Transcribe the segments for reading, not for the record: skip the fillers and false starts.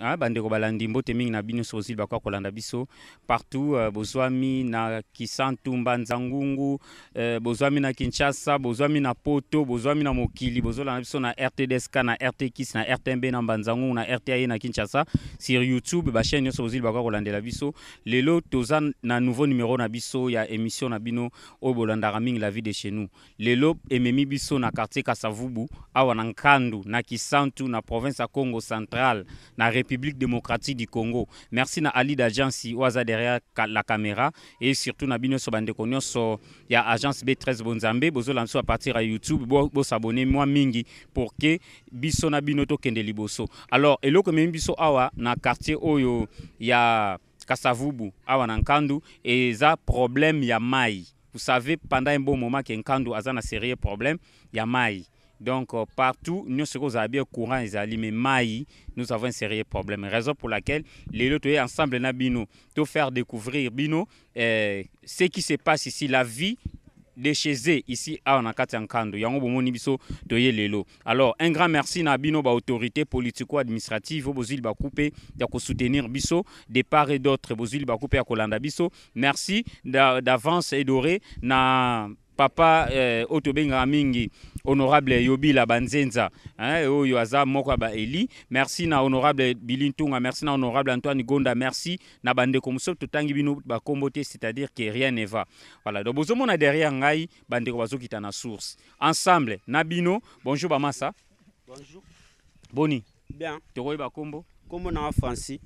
bandeko balandi mbote mingi na bino sozili bakwa kolanda biso partout bozwami na Kisantu Mbanzangungu bozwami na Kinshasa bozwami na Poto bozwami na Mokili bozolanda biso na RTDSK na RTKIS na RTMB na Mbanzangungu na RTAE na Kinshasa sur YouTube ba chaîne sozili bakwa kolandela biso lelo toza na nouveau numéro na biso ya émission na bino o bolandaka mingi la vie de chez nous lelo ememi biso na quartier Kasavubu awa na Nkandu na Kisantu na province à Congo central na République démocratique du Congo. Merci na Ali d'agence Oaza derrière la caméra et surtout na bino so bandeko nyonso ya agence B13 Bonzambe bozola so à partir à YouTube bo s'abonner moi mingi pour que biso na bino to kende liboso. Alors eloko memi biso awa na quartier oyo ya Kasavubu awa na Nkandu et ça problème ya mai. Vous savez pendant un bon moment que Nkandu a un sérieux problème ya mai. Donc, partout, nous sommes bien courant et mais maï, nous avons un sérieux problème. Raison pour laquelle les autres ensemble, Nabino, de faire découvrir Bino, ce qui se passe ici, la vie de chez eux, ici, à Nakatankandu. Alors, un grand merci à Bino, autorité politico-administrative, Bozil Bakoupé, de soutenir Bisso, de part et d'autre, Bozil Bakoupé à Kolanda Bisso. Merci d'avance et doré, na Papa Otobenga Mingi. Honorable Yobi la Banzenza, Oyo Aza Mokaba Eli, merci na honorable Bilintunga, merci na honorable Antoine Gonda, merci na bande comme ça tout tangi bino ba komboté, c'est-à-dire que rien ne va. Voilà, donc bozomo na derrière ngai bande ko bazo kita na source. Ensemble, Nabino, bonjour Bamasa. Bonjour. Boni. Bien. Toko ba kombo. Kombo na Francis.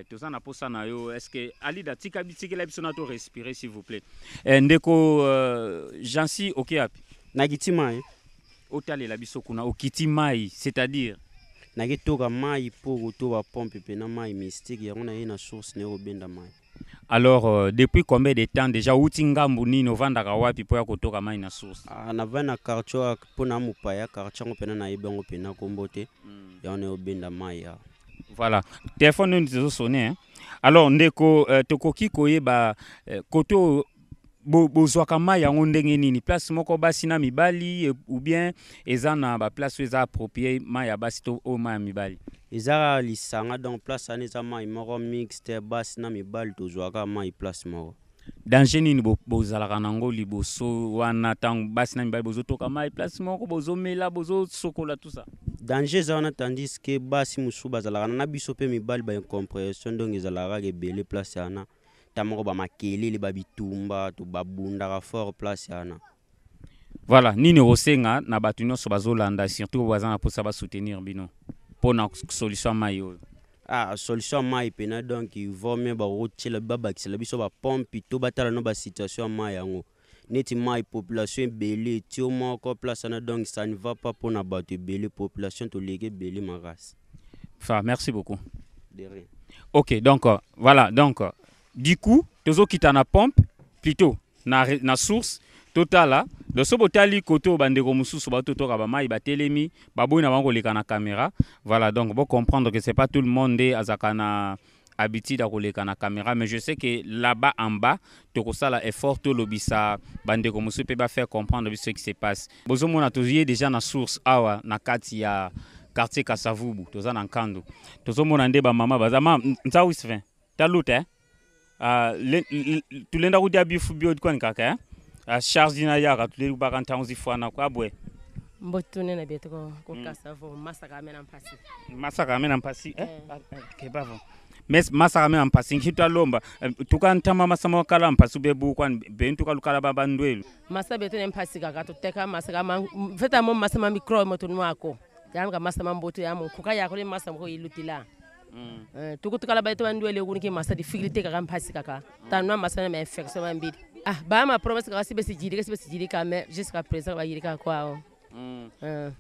Toza na posa na yo, est-ce que Ali da tika bitiki la biso na to respirer s'il vous plaît. Ndeko Jansi Okeapi. Nagitima. Otale la biso kuna okiti mai, c'est-à-dire nagitoka mai pour to pompe pe na mai mystique ya on a une source ne obenda mai. Alors depuis combien de temps déjà utingambu ni novanda wapi po ya kotoka mai na source? Na vana karcho pona mupaya karcho pe na ibengo pe na kombote ya on obenda mai ya. Voilà, téléphone nous sonné hein. Alors ndeko tokoki koyeba koto bozwaka mai yango ndenge nini place moko basi na mibali ou bien eza na ba place eza approprié mai ya basi to o mai ya mibali eza lisanga donc place ani za mai moko mixte basi na mibali tozwaka mai place moko danger nini bozalaka nango liboso wana tango basi na mibali bozotoka mai place moko bozomela bozosokola tout ça danger za wana tandis que basi musu bazalaka na biso pe mibali ba incompréhension donc ezalaka ebele place yana tamoko ba makelele ba bitumba to babunda fort place yana. Voilà, nini rosenga na batu nyonso bazolanda surtout bazana pour ça ba soutenir bino pona solution mai oyo. Solution mai pena donc il vaut mieux ba rotela ba bakisela biso ba pompe to batala no ba situation mai yango. Neti mai population belé tio moko place na donc ça ne va pas pona batu belé population to légué belé maras. Enfin, merci beaucoup. De rien. OK, donc voilà, donc du coup, tozo kita na pompe plutôt na source totala de so botali koto bandeko mususu ba totoka ba mai ba telemi ba boyi na bango leka na caméra. Voilà, donc bon comprendre que c'est pas tout le monde azakana habitude à koleka na caméra, mais je sais que là-bas en bas toko sala effort to lobisa bandeko mususu pe ba faire comprendre ce qui se passe. Bozo mona tozié déjà na source awa na kati ya quartier Kasavubu toza na Nkandu. Tozo mona nde ba mama bazama nza wisven. Ta lute tulenda kudia bifu bio kwa nkaka charge dina yaka tulenda bakanta uzifwana kwa bwe mbotune na beto ko Kasavubu masaka amena mpasi kebavo mes masaka amena mpasi nkitwa lomba tukantama masama kala mpasi bebu kwa bentu kalukala babandwelu masa beto ne mpasi kaka tuteka masaka feta mo masama micro moto nwako yanga masama mboto yamu kuka yako le masama ko ilutila tukutukala baito bandwele kuniki masa difficulté kaka mpasi kaka tanwa masa na infection mambili ba ma promesse kaka sibe sijiri mais jusqu'à présent ba yirika kwao.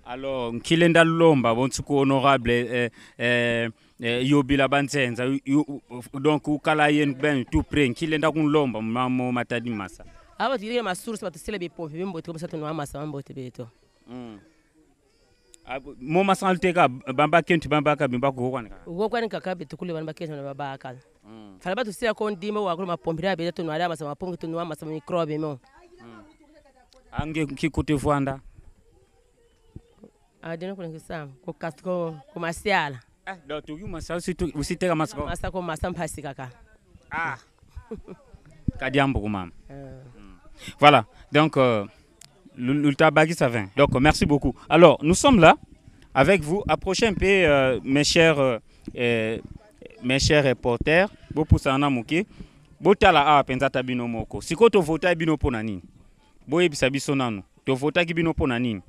Alors nkilenda lomba bontuko honorable Yobi la Banzenza donc ukala yen ben tout près nkilenda kun lomba mamo matadi masa aba tiri ma source batusele be pompe bimboto comme ça to no masa mbote beto mo masal teka bamba kenti bamba ka bimba ko kwani kaka beto kule bamba kenti na baba kala fala batu sia ko ndimo wa ko ma pompe be to no ala masa pompe to no masa microbe mo ange kikote vwanda adena kuna kisam ko kastko ko masiala Ah, donc tu masa aussi te masa ko. Masa ko masa mpasi kaka. Ah. Kadiambo mam. Voilà. Donc le tabac ça vient. Donc merci beaucoup. Alors, nous sommes là avec vous. Approchez un peu mes chers reporters. Bopu sana muke. Botala a penzata bino moko. Siko to vota bino pona nini? Boye bisa biso nanu. To vota ki bino pona nini?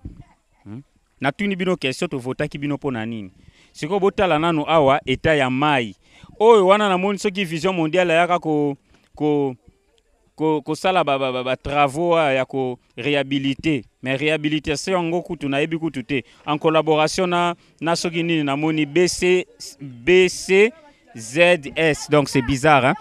Na tuni bino question to vota ki bino pona nini? Siko botala nanu awa eta ya mai. Oyo wana na moni soki vision mondiale yaka ko sala ba travaux ya ko réhabiliter. Mais réhabilitation ngo kutu na yebi kutu te. En collaboration na soki nini na moni BCZS. Donc c'est bizarre hein.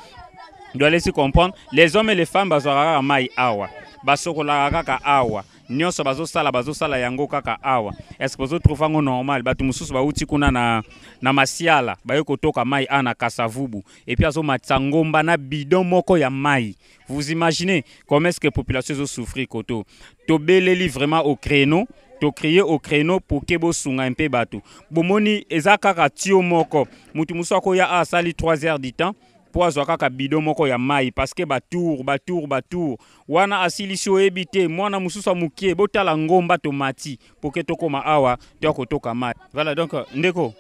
Vous doit laisser comprendre. Les hommes et les femmes bazora mai awa. Basokola kaka awa. Nyonso bazosala yango kaka awa. Est-ce que vous trouvez ngo normal? Batu mususu ba uti kuna na masiala. Ba yoko toka mai ana Kasavubu. Et puis azo matsangomba na bidon moko ya mai. Vous imaginez comment est-ce que la population a souffert koto. To beleli vraiment au créneau. To crier au créneau pour que bo sunga un peu batu. Bomoni ezaka tio moko. Mutu musu akoya asali 3 heures du temps. Kaka bidon moko ya mai parce que batour wana asilisio ebite mwana mususa mukie botala ngomba tomati pour que tokoma awa tokotoka mai. Voilà donc ndeko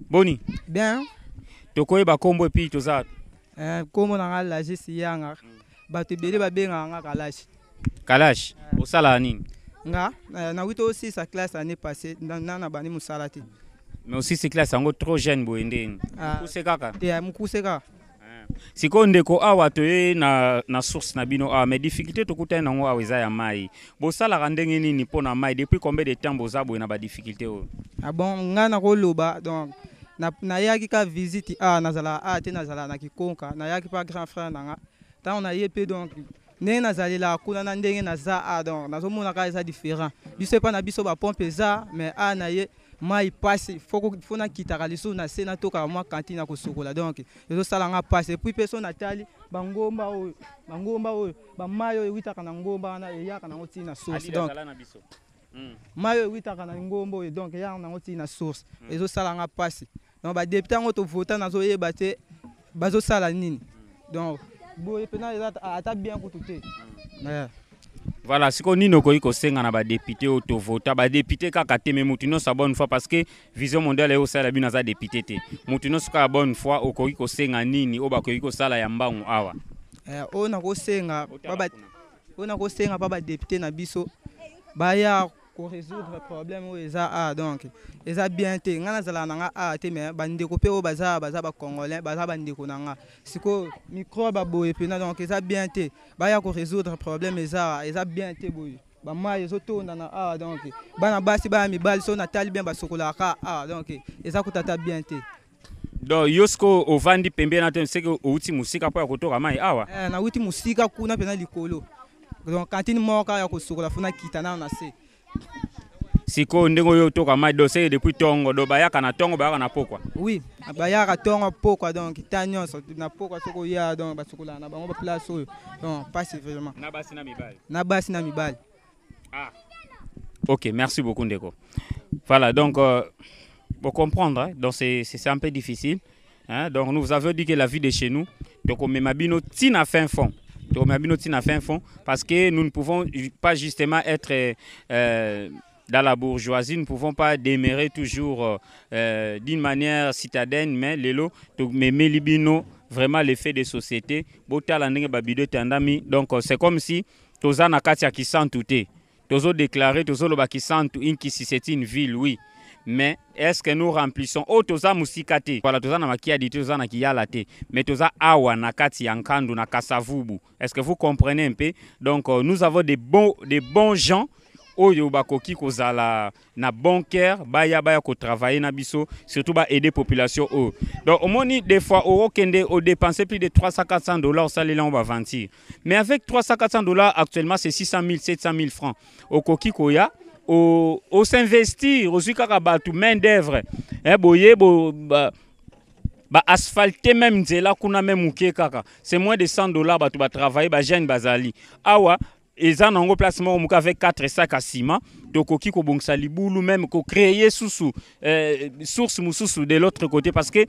boni bien tokoye ba kombo epi toza kombo na la jisi yanga bato bele babenga nga kalash osala nini nga na wito aussi sa classe année passée na bani musalati mais aussi c'est classe ngo trop jeune boende mukuse kaka mukuse kaka. Siko ndeko awa toye na source na bino mais difficulté to kuta na ngo aweza ya mai bosala ndenge nini pona mai depuis combien de temps bozabo na ba difficulté o bon nga na ko loba donc na yaki ka visite nazala te nazala na kikonka na yaki pa grand frère nanga tant on a yepé donc ne nazali la kuna na ndenge naza donc nazomona ka eza différent biso pa na biso ba pompe za mais na ye mai passe faut na kitaka liso na sena toka moi cantine ko sokola donc ezo sala nga passe puis personne atali bangomba oyo ba mayo ewitaka na ngomba na eyaka na ngoti na source donc mayo ewitaka na ngomba oyo donc eyaka na ngoti na source ezo sala nga passe donc ba député ngo to vota na zo yeba te bazo sala nini donc boye pena ata bien ko tuté. Voilà, c'est qu'on nino ko senga na ba député auto vota ba député kaka te mais mutuno sa bonne fois parce que vision mondiale au sala bina za député te mutuno ska bonne fois au ko senga nini o ba ko sala ya mbangu awa on a ko senga ba député na biso ba ya ko résoudre problème o eza donc eza bien te ngana zala nanga te mais bande ko pe o baza ba congolais baza bande ko nanga siko micro ba boye pena donc eza bien te ba ya ko résoudre problème eza bien te boye ba mai zo tonda na donc bana basi ba mi bal so na tali bien ba sokola ka donc eza ko tata bien te. Donc yosko ovandi pembe na tem seke outi musika po ya kotoka mai awa na uti musika kuna pena likolo donc cantine moka ya ko sokola funa kitana na se siko ndengo yo toka mai dossier depuis tongo do bayaka na tongo bayaka na pokwa oui bayaka tongo pokwa donc tanyo na pokwa soko ya donc basokola na bango ba place oyo donc pas vraiment na basi na mibali OK, merci beaucoup ndeko. Voilà donc pour comprendre hein, donc c'est un peu difficile hein, donc nous vous avons dit que la vie de chez nous donc on met mabino tina fin fond. Parce que nous ne pouvons pas justement être dans la bourgeoisie, nous ne pouvons pas démérer toujours d'une manière citadine, mais libino vraiment l'effet des sociétés. Donc c'est comme si tous en akatia qui sont tout tous déclaré tous le qui sont c'est une ville, oui. Mais est-ce que nous remplissons toza musikate voilà toza na makia dit toza na kiyalate mais toza awa na kati yankandu na Kasavubu. Est-ce que vous comprenez un peu? Donc nous avons des bons gens oyo bakoki kozala na bon cœur baya ko travailler na biso surtout ba aider population donc au moni des fois au kende au dépenser plus de 300-400 $, ça les on va mentir mais avec 300-400 $ actuellement c'est 600 000-700 000 francs au koki koya au s'investir aussi kakabatu main d'œuvre boye ba asphalter même nzela kuna même muke kaka c'est moins de 100 $ batu ba travailler ba jeune bazali awa eza nango place moko muka avec 4 sacs à ciment tokoki ko bongisa libulu même ko créer source mususu de l'autre côté parce que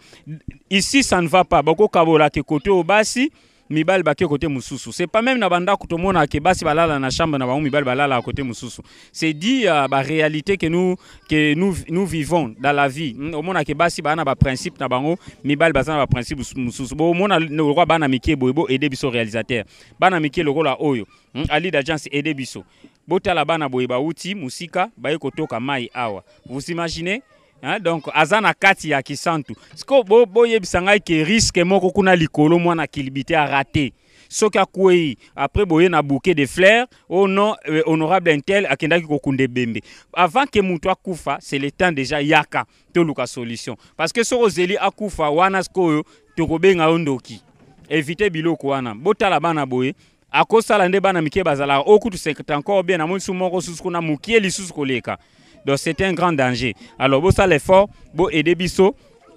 ici ça ne va pas bako kabola ke côté obasi mibali baki côté mususu c'est pas même na banda kutomona ke basi balala na chambre na ba mibali balala à côté mususu c'est dit ba réalité que nous vivons dans la vie au mona ke basi bana ba principe na bango mibali bazana ba principe mususu bo mona le roi bana mikie boyebo aider biso réalisateur bana mikie le rôle oyo ali d'agence aider biso botala bana boyeba uti musika baye kotoka mai awa vous imaginez. Hein, donc azana kati ya kisantu siko bo yebisanga ke risque moko kuna likolo mwana kilibité a raté soki akwei après boye na bouquet de fleurs oh non honorable intel akendaki kokunde bembe avant que mutu akufa c'est le temps déjà yaka to luka solution parce que soko zeli akufa wana sko to kobenga ondoki éviter biloko wana botala bana boye akosala nde bana mike bazala okutu c'est encore bien na monsu moko susu kuna mukie lisusu koleka. Donc c'est un grand danger. Alors, vous avez l'effort, vous aider biso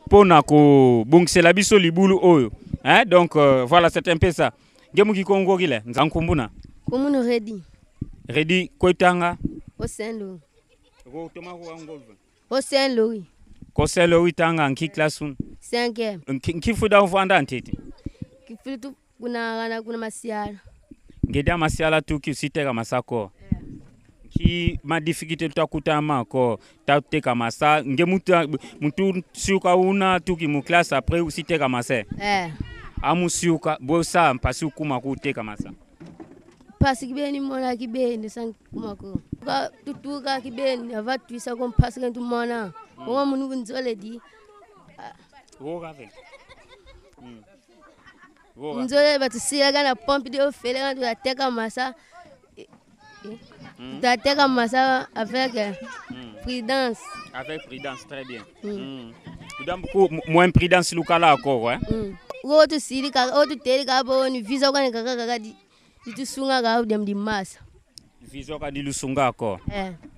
pour nako bongse biso libulu oyo. Hein? Donc voilà, c'est un peu ça. Gemu ki Kongo gile, nzankumbuna. Komunu ready. Ready koitanga. Au Saint-Louis. Go toma ko angolve. Au Saint-Louis. Ko Saint-Louis tanga nki classe 5e. Nki fuda uvanda ntete. Kifutu kuna masiala. Ngeda masiala tu ki siteka masako. Qui ma difficulté to kutama encore ta kama ça nge mutu suka una tuki mu classe après aussi te kama ça amu suka bo ça mpasi kuma ku te kama ça pasi kibeni mona kibeni sang kuma ko ka tutuka kibeni ava tuisa ko pasi kan tu mona ngo munu nzole di wo gave nzole batusia kana pompe de ofele kan tu ateka masa T'as massa avec prudence. Avec prudence, très bien. Tu donnes beaucoup moins prudence locale encore, hein? Autre siri, autre télé, une visa quand tu sunga gars dem di massa. Visa quand tu sunga encore.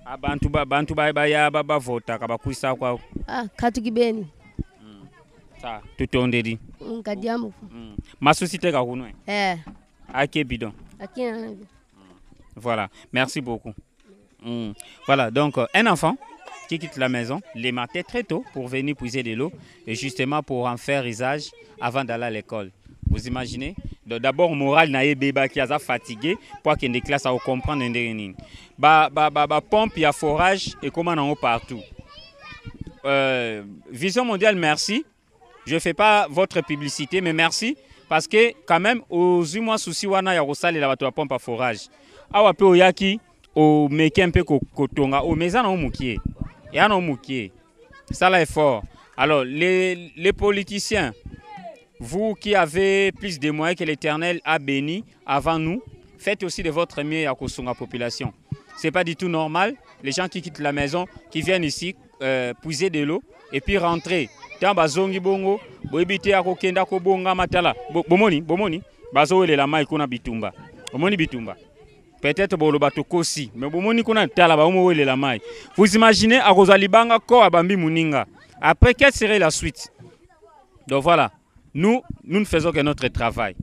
Abantu ba baba vota kaba kuisa kwa. Katu kibeni. Ça, tout on dit. Kadiamu. Ma société ka kunwe. Ake bidon. Akina. Voilà, merci beaucoup. Voilà, donc un enfant qui quitte la maison les matins très tôt pour venir puiser de l'eau et justement pour en faire usage avant d'aller à l'école. Vous imaginez? D'abord, moral na bébé qui a fatigué pour qu'il y ait des classes à comprendre une pompe, il y a forage et comment on partout. Vision mondiale, merci. Je ne fais pas votre publicité, mais merci parce que quand même, aux mois souci wana ya rosali la pompe à forage. Awa pe oyaki o meke un peu kotonga o mezana omukie et ana omukie ça là est fort. Alors les politiciens, vous qui avez plus de moyens que l'Éternel a béni avant nous, faites aussi de votre mieux à la population. C'est pas du tout normal les gens qui quittent la maison, qui viennent ici puiser de l'eau et puis rentrer tant bazongi bongo boibite akokenda ko bonga matala bomoni bazo wele la mai kuna bitumba bomoni bitumba. Peut-être bolobato kosi mais bomoni kuna tala ba omo wele la mai. Vous imaginez a Rosalibanga ko abambi muninga. Après quelle serait la suite? Donc voilà, nous ne faisons que notre travail.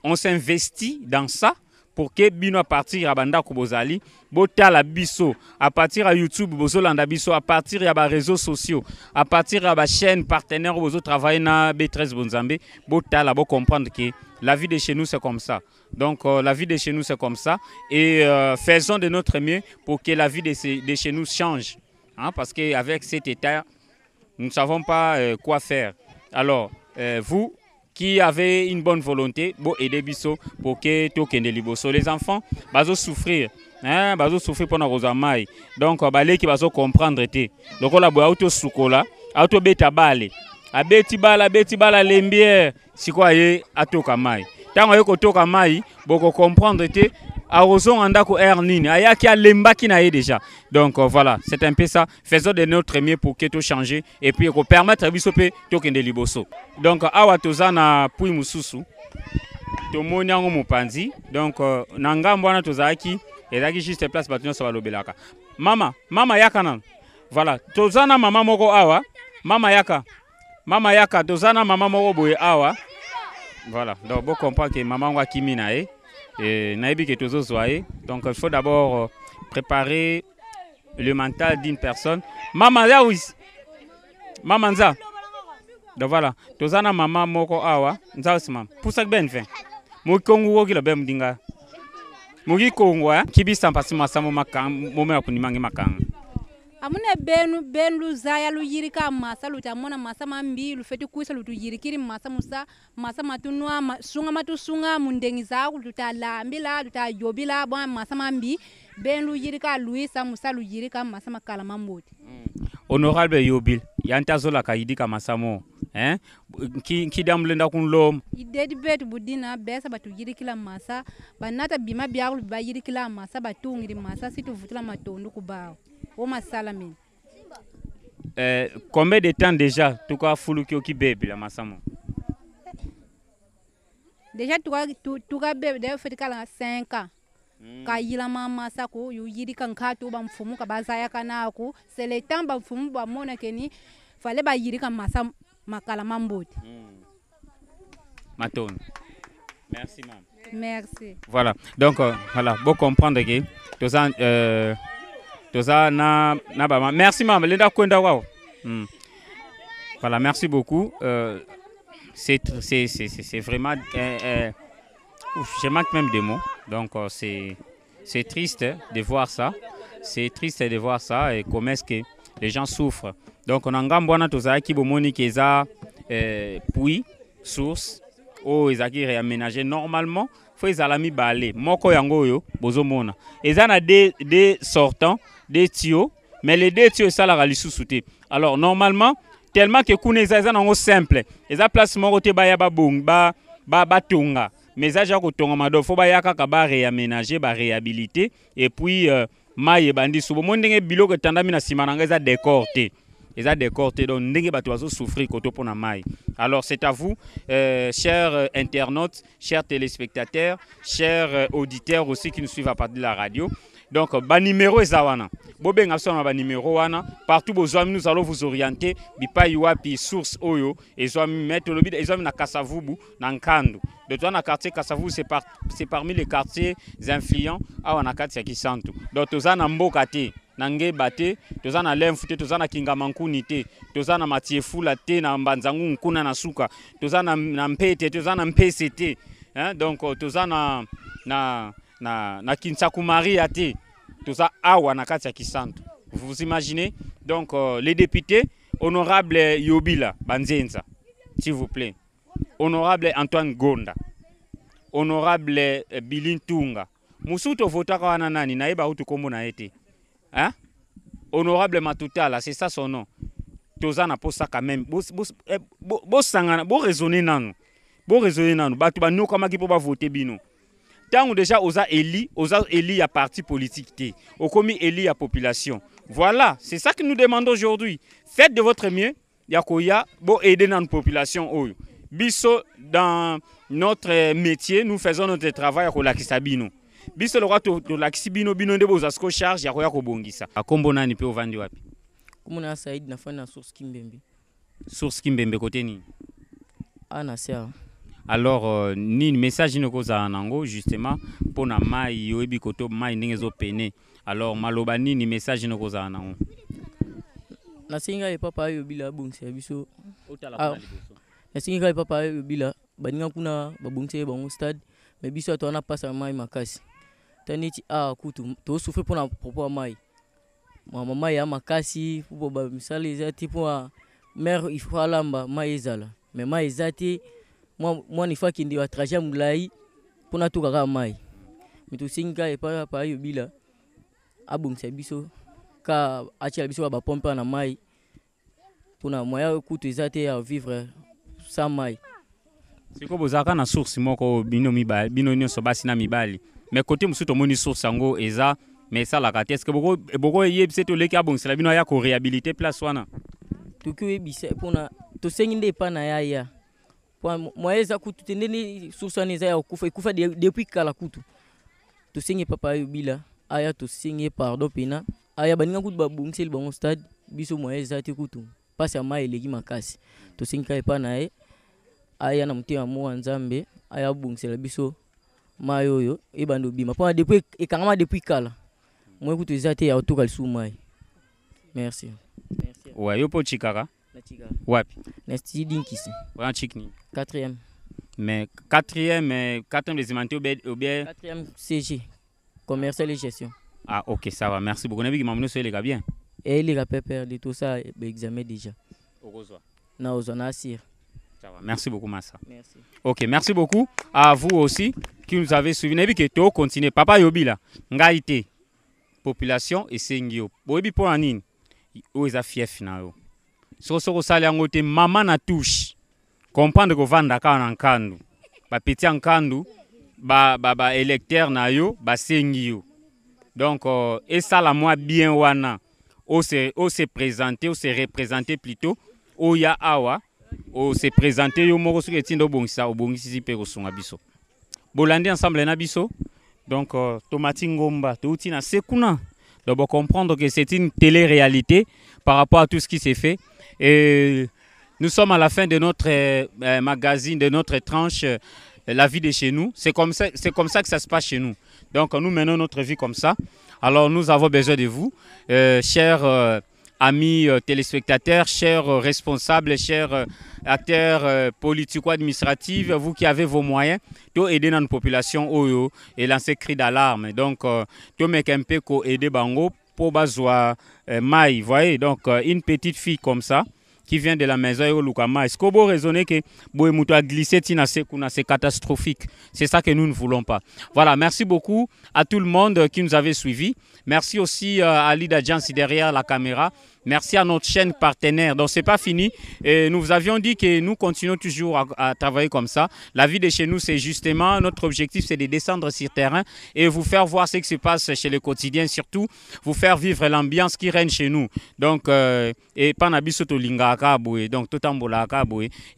On s'investit dans ça pour que bino à partir à banda kubozali botala biso à partir à YouTube bozolanda biso à partir ya ba réseaux sociaux à partir ya ba chaîne partenaire bozo travailler na B13 Bonzambe botala bo comprendre que la vie de chez nous c'est comme ça. Donc la vie de chez nous c'est comme ça et faisons de notre mieux pour que la vie de chez nous change, hein, parce que avec cet état nous ne savons pas quoi faire. Alors vous qui avez une bonne volonté, bon aider biso pour que tokende liboso. Les enfants, bazo souffrir, hein, bazo souffrir pendant rosamai. Donc balé qui bazo comprendre té. Donc on la boit auto sukola, auto beta balé. Abeti bala lembière, si quoi yé atoka mai. Tant on yoko toka mai, boko comprendre té. Arrosons en dako ernine, ayaki a lemba qui n'a déjà. Donc voilà, c'est un peu ça. Faisons de notre mieux pour que tout change et puis qu'on permette à bisope tokende liboso. Donc awa tozana pui mususu, tomoni yango mopanzi. Donc nangambo wana tozaki, ezaki juste place batunya sa balobelaka. Mama yaka nan. Voilà, tozana mama moko awa, mama yaka tozana mama moko boye awa. Voilà, donc vous comprenez que maman wa kimi na e. naïbi que tozo zoye. Donc il faut d'abord préparer le mental d'une personne. Mamanza oui. Mamanza. Donc voilà, tozana mama moko awa, nza osima. Pousak ben fin. Mo kongo woki la bem dinga. Mugi kongo kibisa mpasi masamo makang mome akunimangi makang. Amune benu zaya lu yirika masa lu tamona masa mambi lu feti kuisa lu yirikiri masa musa masa matunua sunga matusunga mundengiza lu talambila lu tayobila bwa masa mambi benu yirika luisa musa lu yirika masa makala mamboti. Honorable Yobil, yantazola kaidika masamo. Ki damlenda kun lom idedi betu budina besa batu yirikila masa banata bima biaglu ba yirikila masa batungiri masa situ vutula matondo kubao o masala min. Combien de temps déjà tuka fuluki oki bebe la masamo? Déjà tuka bebe de fetikala 5 ans. Ka yila mama sako yu yirika nkatu ba mfumu ka bazaya kanako c'est le temps ba mfumu ba mona keni fallait ba yirika masa makala mamboti. Maton. Merci maman. Merci. Voilà. Donc voilà, vous comprendre que tout ça na bama. Merci maman. Linda kwenda wao. Voilà, merci beaucoup. C'est vraiment je manque même des mots. Donc c'est triste de voir ça. C'est triste de voir ça et comment est-ce que les gens souffrent. Donc on a ngambwana tozaki bomoni keza puis source o ezaki réaménager normalement faut ezalami balé moko yango yo bozomona ezana des sortants des tuyaux mais les deux tuyaux ça la lisusu te. Alors normalement tellement que kuneza ezana ngo simple eza place moko te ba ya ba bong ba tonga mais ça ja ko tonga mado faut ba yaka ka ba réaménager ba réhabiliter et puis maye bandi subo mondenge biloko tandami na simananga eza décor te. Ils ont décorté donc ndenge bato bazo souffrir koto pona mai. Alors c'est à vous chers internautes, chers téléspectateurs, chers auditeurs aussi qui nous suivent à partir de la radio. Donc ba numéro ezawana. Bobenga sona ba numéro wana partout bozwami nous allons vous orienter bipa yuapi source oyo ezwami mettre le bid ezwami na Kasavubu na Nkandu. De toi na quartier Kasavubu c'est parmi les quartiers influents à na quartier Kisantu. Donc tozana mboka te. Nange bate tozana lemfute tozana kingamankuni te tozana matiefula te na mbanzangu nkuna na suka tozana na mpete tozana mpese te donc tozana na kinsaku maria te toza awa na kati ya Kisantu. Vous imaginez donc les députés honorable Yobila Banzenza s'il vous plaît, honorable Antoine Gonda, honorable Bilintunga musuto votaka wana nani naeba utu kombo na ete. Hein? Honorable Matutala, c'est ça son nom. Tozana posa quand même. Bo sangana, bo raisonner nanu. Bo raisonner nanu. Batu ba no kama ki po ba voter bino. Tant déjà osa eli à parti politique té. Okomi eli à population. Voilà, c'est ça que nous demandons aujourd'hui. Faites de votre mieux. Yakoya bo aider notre population oyo. Biso dans notre métier, nous faisons notre travail à la kisabino. Biso le roi to la kisibino bino ndebo zasko charge ya koya kobongisa. Akombo nani pe ovandi wapi? Kumuna Said na fana source Kimbembe. Source Kimbembe côté ni. Ana sia. Alors ni message no koza nango justement pour na mai yobi koto mai ndenge zo pene. Alors maloba ni message no koza nango. Na singa e papa yo bila bongse biso. Na singa e papa yo bila baninga kuna babongse bango stade mais biso to na passa mai makasi. Taniti kutu to souffre pour na propos mai. Mama ya makasi pour ba misali ezati pour mère il faut alamba mai ezala. Mais mai ezati moi ni faki ndi wa trajet mulai pour na tuka ka mai. Mitu singa e papa yo bila abongse biso ka achela biso ba pompe na mai pour na moya kutu ezati à vivre sans mai. C'est comme bozaka na source moko bino mibali bino nyonso basi na mibali mais côté musuto moni source yango eza mais ça la kate est-ce que boko yebise to leki abongisa bino ya ko réhabiliter place wana tuki yebise pona to senginde pa na ya pour moyeza kutu tendeni source wana eza ya kufa depuis kala kutu to sengi papa yo bila aya to sengi pardon pena aya baninga kutu babongisa bango stade biso moyeza te kutu passe ya mai legi makasi to sengi ka pa na aya na mtima mo nzambe aya bungsela biso Mayo yo e bando bima. Pour depuis et carrément depuis kala. Moi écoute zate ya autokal sous mai. Merci. Merci. Ouais, yo po chikara. Na chikara. Wapi? Nesti dinkisi. Ouais, chikni. 4e. Mais 4e des aimantés ou bien 4e CG. Commercial et gestion. Ah OK, ça va. Merci beaucoup. Nabi mamno so les gars bien. Et les gars pépère de tout ça examen déjà. Au revoir. Na ozona sir. Ça va. Merci beaucoup Massa. Merci. OK, merci beaucoup à vous aussi qui nous avez suivis. Nabi que to continuer. Papa yobi là. Ngaité. Population et sengio. Boyebi pour anine. O eza fief na yo. Soko sali yango te mama na touche. Comprendre ko vanda ka na nkandu. Ba petit nkandu ba électeur na yo ba sengio. Donc et ça la moi bien wana. O se présenter, o se représenter plutôt. O ya awa. O se présenter yo moko soki etindo bongisa obongisi pe ko sunga biso. Bolandi ensemble na biso. Donc tomati ngomba to uti na sekuna. Donc comprendre que c'est une télé-réalité par rapport à tout ce qui s'est fait. Et nous sommes à la fin de notre magazine, de notre tranche, la vie de chez nous. C'est comme ça que ça se passe chez nous. Donc nous menons notre vie comme ça. Alors nous avons besoin de vous, chers amis téléspectateurs, chers responsables, chers acteurs politico-administratifs, vous qui avez vos moyens, to aider notre population oyo et lancer cri d'alarme. Donc to make un peu ko aider bango pour bazwa mai, voyez. Donc une petite fille comme ça qui vient de la maison et au Lukama. Est-ce qu'on peut raisonner que Boemouto a glissé c'est catastrophique? C'est ça que nous ne voulons pas. Voilà, merci beaucoup à tout le monde qui nous avait suivis. Merci aussi à Ali Dadjansi derrière la caméra. Merci à notre chaîne partenaire. Donc, ce n'est pas fini. Et nous vous avions dit que nous continuons toujours à travailler comme ça. La vie de chez nous, c'est justement, notre objectif, c'est de descendre sur terrain et vous faire voir ce qui se passe chez les quotidiens, surtout vous faire vivre l'ambiance qui règne chez nous. Donc, et Panabisoto Lingaka, donc tout Ambolaka,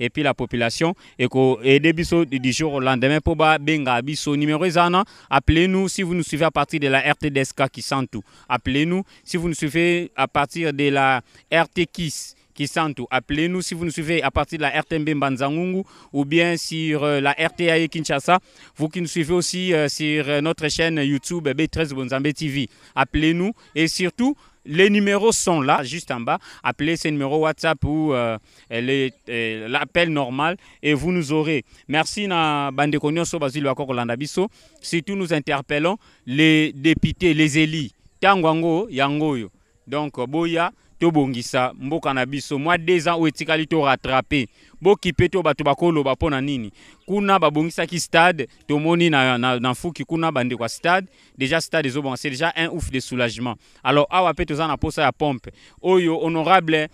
et puis la population, et des bisous du jour au lendemain, pour Benga Biso, numéro Zana, appelez-nous si vous nous suivez à partir de la RTDSK qui sent tout. Appelez-nous si vous nous suivez à partir de la RT Kiss qui sent tout. Appelez-nous si vous nous suivez à partir de la RTMB Mbanzangungu ou bien sur la RTAE Kinshasa. Vous qui nous suivez aussi sur notre chaîne YouTube B13 Bonzambe TV. Appelez-nous et surtout, les numéros sont là, juste en bas. Appelez ces numéros WhatsApp ou l'appel normal et vous nous aurez. Merci na bande konyo so bazili wako kolanda biso. Surtout nous interpellons les députés, les élus. Tangwango yangoyo. Donc boya to bongisa mboka na biso moi 2 ans ou etikali to rattraper bokipe to bato bakolo bapona nini kuna babongisa ki stade to moni na fuki kuna bande kwa stade déjà stade ezobon c'est déjà un ouf de soulagement. Alors awa pe tozana posa ya pompe oyo honorable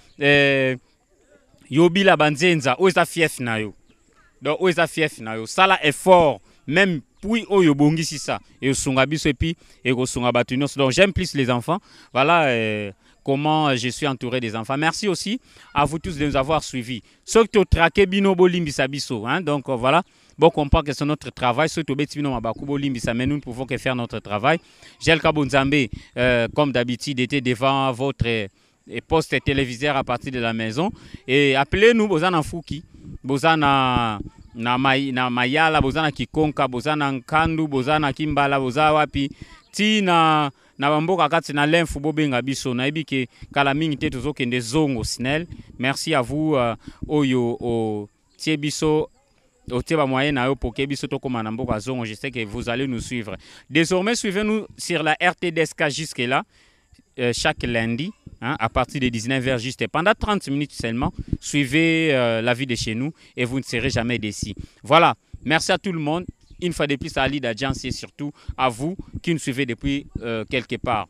Yobila Banzenza oza fief na yo. Donc oza fief na yo sala effort même puis oyo bongisi ça et sunga biso et puis et ko sunga batu nyonso. Donc j'aime plus les enfants. Voilà comment je suis entouré des enfants. Merci aussi à vous tous de nous avoir suivis. Ceux qui ont traqué Bino Bolimbisa Biso, donc voilà, bon comprend que c'est notre travail. Ceux qui ont Bino Mabaku Bolimbisa, mais nous ne pouvons que faire notre travail. Jelka Bonzambe, comme d'habitude, était devant votre poste téléviseur à partir de la maison. Et appelez-nous Bozana Fouki, Bozana na Mayala, Bozana Kikonka, Bozana Nkandu, Bozana Kimbala, Bozawapi, Tina. Na bamboka kati na l'info bobenga biso na ebike kala mingi te tozokende zongo snel. Merci à vous oyo o tie biso o tie ba moyen na yo poke biso to koma na mboka zongo. Je sais que vous allez nous suivre. Désormais suivez-nous sur la RTDSK jusque là chaque lundi à partir de 19h juste pendant 30 minutes seulement. Suivez la vie de chez nous et vous ne serez jamais déçus. Voilà, merci à tout le monde. Une fois de plus à Ali Dadjansi et surtout à vous qui nous suivez depuis quelque part.